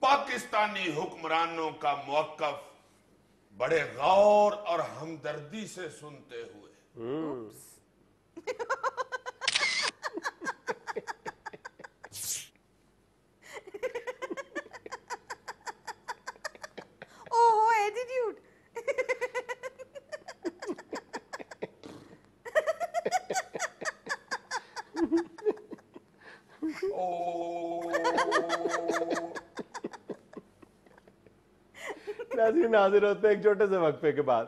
पाकिस्तानी हुक्मरानों का मौक़िफ़ बड़े गौर और हमदर्दी से सुनते हुए ओहो एटीट्यूड। नाज़रीन हाजिर होते हैं एक छोटे से वक्फे के बाद।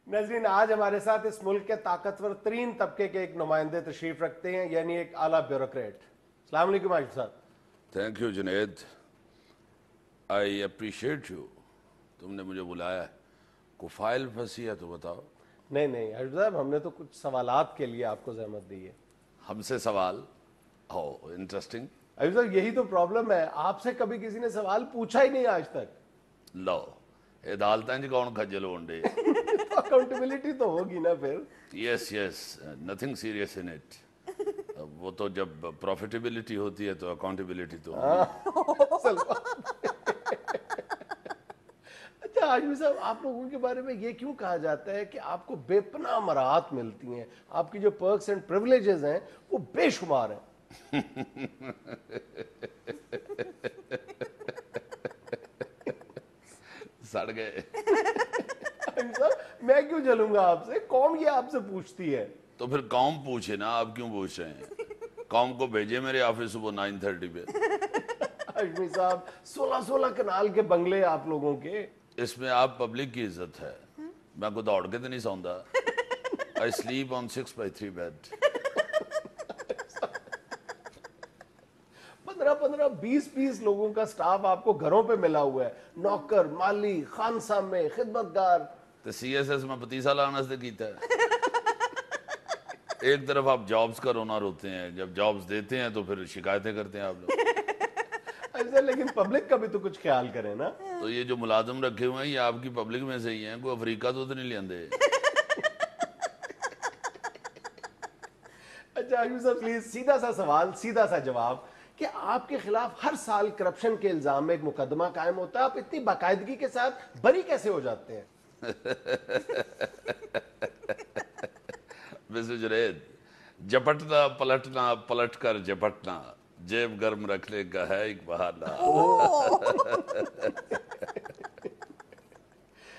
नाज़रीन आज हमारे साथ इस मुल्क के ताकतवर तरीन तबके के एक नुमाइंदे तशरीफ रखते हैं, यानी एक आला ब्यूरोक्रेट। अस्सलाम वालेकुम आशिफ साहब। Thank you Junaid, I appreciate you. तुमने मुझे बुलाया है, को फाइल फंसी है तो बताओ। नहीं नहीं आशिफ साहब, हमने तो कुछ सवालात के लिए आपको जहमत दी है। हमसे सवाल? हो इंटरेस्टिंग। आशिफ साहब यही तो प्रॉब्लम है, आपसे कभी किसी ने सवाल पूछा ही नहीं आज तक। लो अदालतें च कौन खज्जल होंडे। अकाउंटेबिलिटी तो होगी ना फिर। Yes yes, nothing serious in it. वो तो जब प्रॉफिटेबिलिटी होती है तो अकाउंटेबिलिटी तो असल बात। अच्छा आजमी साहब, आप लोगों के बारे में ये क्यों कहा जाता है कि आपको बेपनाह मराहत मिलती हैं, आपकी जो पर्क्स एंड प्रिविलेजेस हैं वो बेशुमार हैं? सड़ गए। मैं क्यों जलूंगा आपसे, कौम ये आपसे पूछती है। तो फिर कौम पूछे ना, आप क्यों पूछ रहे हैं? कौम को भेजे मेरे ऑफिस सुबह 9:30 पे। हाशमी साहब 16-16 कनाल के बंगले आप लोगों के। इसमें आप पब्लिक की इज्जत है। मैं को दौड़ के तो नहीं सौंदा। I sleep on 6x3 bed. 15-20 लोगों का स्टाफ आपको घरों पे मिला हुआ है, नौकर, माली, खानसामे, खिदमतगार। तो CSS में 25 साल आना से कीता है। एक तरफ आप जॉब्स का रोना रोते हैं, जब जॉब्स देते हैं तो फिर शिकायतें करते हैं आप लोग। ऐसा, लेकिन पब्लिक का भी तो कुछ ख्याल करें ना। तो ये जो मुलाजिम रखे हुए हैं ये आपकी पब्लिक में से ही हैं, कोई अफ्रीका तो नहीं लेंदे। अच्छा आयुष साहब प्लीज सीधा सा सवाल, सीधा सा जवाब कि आपके खिलाफ हर साल करप्शन के इल्जाम में एक मुकदमा कायम होता है, आप इतनी बाकायदगी के साथ बरी कैसे हो जाते हैं? मिस्टर जुनैद, झपटना पलटना, पलट कर झपटना, जेब गर्म रखने का है एक बहाना।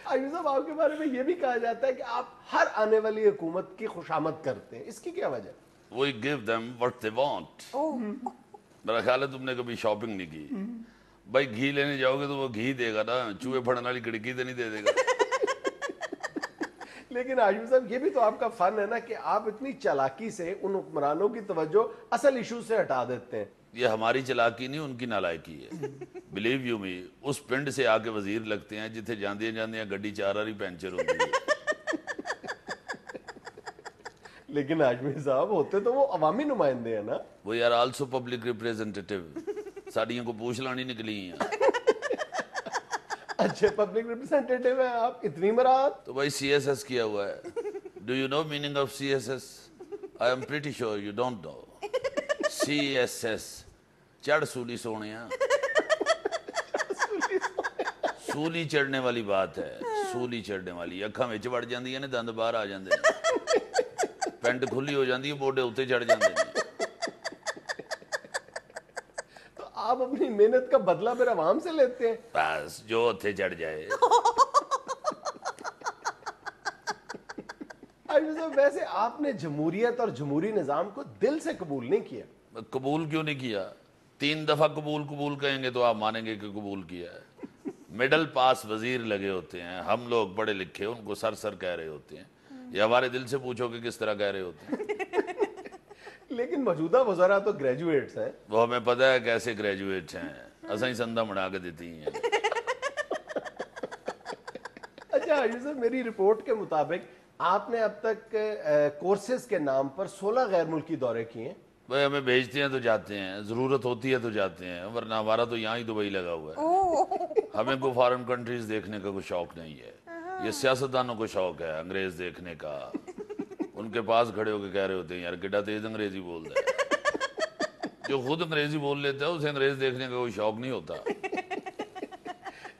आयुष साहब आपके बारे में यह भी कहा जाता है कि आप हर आने वाली हुकूमत की खुशामद करते हैं, इसकी क्या वजह? We give them what they want। मेरा ख्याल है तुमने कभी शॉपिंग नहीं की। भाई घी लेने जाओगे तो वो घी देगा ना, चूहे फड़ने वाली खिड़की तो नहीं दे देगा। लेकिन आयुष साहब ये भी तो आपका फन है ना कि आप इतनी चालाकी से उन हुक्मरानों की तवज्जो असल इशू से हटा देते हैं। ये हमारी चालाकी नहीं, उनकी नालायकी है। बिलीव यू मी, उस पिंड से आके वजीर लगते हैं जिथे जांदियां जांदियां गड्डी 4 बारी पंचर होती है। लेकिन आजमी साहब होते तो वो अवामी नुमाइंदे हैं ना। वो यार आल्सो पब्लिक रिप्रेजेंटेटिव। साड़ियों को पूछ लानी निकली हैं। अच्छे पब्लिक रिप्रेजेंटेटिव हैं आप, इतनी मराद। तो भाई CSS किया हुआ है। Do you know meaning of CSS? I am pretty sure you don't know. CSS चढ़ सूली सोने, सूली चढ़ने वाली बात है। सूली चढ़ने वाली, अखा विच वड़ जांदी है ने, दंद बाहर आ जाते हैं, पेंट खुली हो जाती है, मोढे उत्ते चढ़ जाते हैं। तो आप अपनी मेहनत का बदला फिर आवाम से लेते हैं? बस जो उत्ते चढ़ जाए। वैसे आपने जमहूरियत और जमहूरी निजाम को दिल से कबूल नहीं किया। कबूल क्यों नहीं किया? 3 दफा कबूल कबूल कहेंगे तो आप मानेंगे कि कबूल किया है। मिडल पास वजीर लगे होते हैं, हम लोग पढ़े लिखे उनको सर सर कह रहे होते हैं। ये हमारे दिल से पूछो कि किस तरह कह रहे होते हैं। लेकिन मौजूदा वज़रा तो ग्रेजुएट्स हैं। वो हमें पता है कैसे ग्रेजुएट्स हैं, असा ही संदा बना के देती हैं। अच्छा यूसुफ, मेरी रिपोर्ट के मुताबिक आपने अब तक कोर्सेज के नाम पर 16 गैर मुल्की दौरे किए हैं। भाई हमें भेजते हैं तो जाते हैं, जरूरत होती है तो जाते हैं, वरना हमारा तो यहाँ ही दुबई लगा हुआ है। हमें कोई फॉरेन कंट्रीज देखने का कोई शौक नहीं है। ये सियासतदानों को शौक है अंग्रेज देखने का। उनके पास खड़े होकर कह रहे होते हैं यार कितना तेज अंग्रेजी बोल रहा है। जो खुद अंग्रेजी बोल लेता है उसे अंग्रेज देखने का कोई शौक नहीं होता।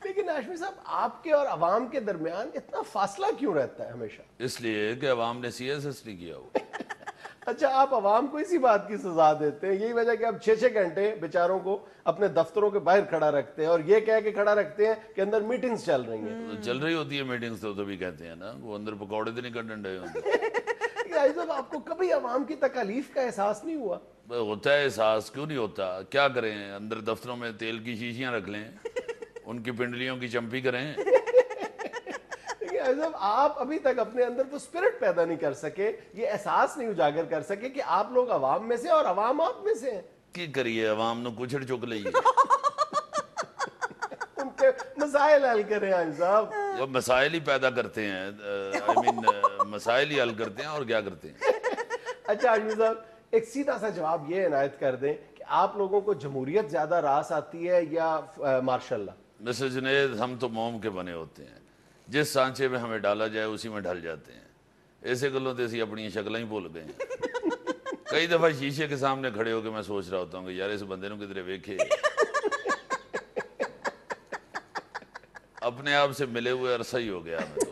लेकिन हाशमी साहब, आपके और अवाम के दरमियान इतना फासला क्यों रहता है हमेशा? इसलिए कि अवाम ने CSS नहीं किया हो। अच्छा, आप अवाम को इसी बात की सजा देते हैं, यही वजह कि आप 6-6 घंटे बेचारों को अपने दफ्तरों के बाहर खड़ा रखते हैं और ये कह के खड़ा रखते हैं कि अंदर मीटिंग्स चल रही हैं। तो चल रही होती है मीटिंग्स, तो भी कहते हैं ना, वो अंदर पकौड़े तो नहीं कर डंडे होते। साहब, आपको कभी अवाम की तकलीफ का एहसास नहीं हुआ? होता है एहसास, क्यों नहीं होता? क्या करें, अंदर दफ्तरों में तेल की शीशियां रख लें, उनकी पिंडलियों की चंपी करें। साहब, आप अभी तक अपने अंदर तो स्पिरिट पैदा नहीं कर सके, ये एहसास नहीं उजागर कर सके कि आप लोग अवाम में से और अवाम आप में से हैं। की करिए, अवाम ने कुछड़ चुक ली उनके मसाइल हल करें हाजी साहब। वो मसाइल ही पैदा करते हैं, आई मीन मसाइल ही हल करते हैं, और क्या करते हैं। अच्छा हाजी साहब, एक सीधा सा जवाब ये इनायत कर दें कि आप लोगों को जमहूरियत ज्यादा रास आती है या मार्शल लॉ? मिस्टर जुनैद, हम तो मोम के बने होते हैं, जिस सांचे में हमें डाला जाए उसी में ढल जाते हैं। ऐसे गलों तो ऐसी अपनी शक्ल ही भूल गए हैं। कई दफा शीशे के सामने खड़े होकर मैं सोच रहा होता हूँ कि यार इस बंदे ने किधरे वेखे, अपने आप से मिले हुए अरसा ही हो गया हमें तो।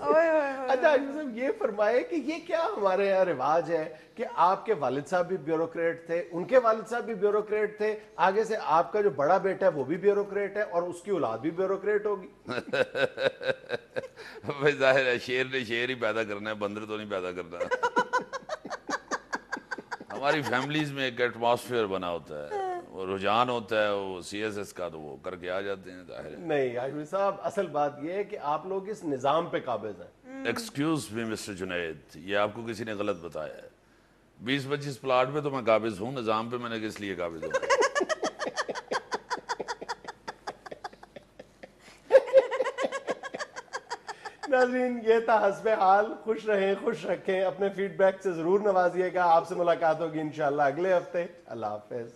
अच्छा हाजी साहब, ये फरमाए कि ये क्या हमारे यहाँ रिवाज है कि आपके वालिद साहब भी ब्यूरोक्रेट थे, उनके वालिद साहब भी ब्यूरोक्रेट थे, आगे से आपका जो बड़ा बेटा है वो भी ब्यूरोक्रेट है और उसकी औलाद भी ब्यूरोक्रेट होगी? भाई जाहिर है, शेर ने शेर ही पैदा करना है, बंदर तो नहीं पैदा करना। हमारी फैमिलीज में एक एटमॉस्फेयर बना होता है, वो रुझान होता है वो CSS का, तो वो करके आ जाते हैं, जाहिर है। नहीं हाशमी साहब, असल बात यह है कि आप लोग इस निज़ाम पे काबिज हैं। एक्सक्यूज मी मिस्टर जुनैद, ये आपको किसी ने गलत बताया है। 20-25 प्लाट पे तो मैं काबिज हूँ, निज़ाम पे मैंने किस लिए काबिज हूँ? नाज़रीन, ये था हस्बे हाल। खुश रहें, खुश रखें, अपने फीडबैक से जरूर नवाजिएगा। आपसे मुलाकात होगी इंशाल्लाह अगले हफ्ते। अल्लाह हाफिज।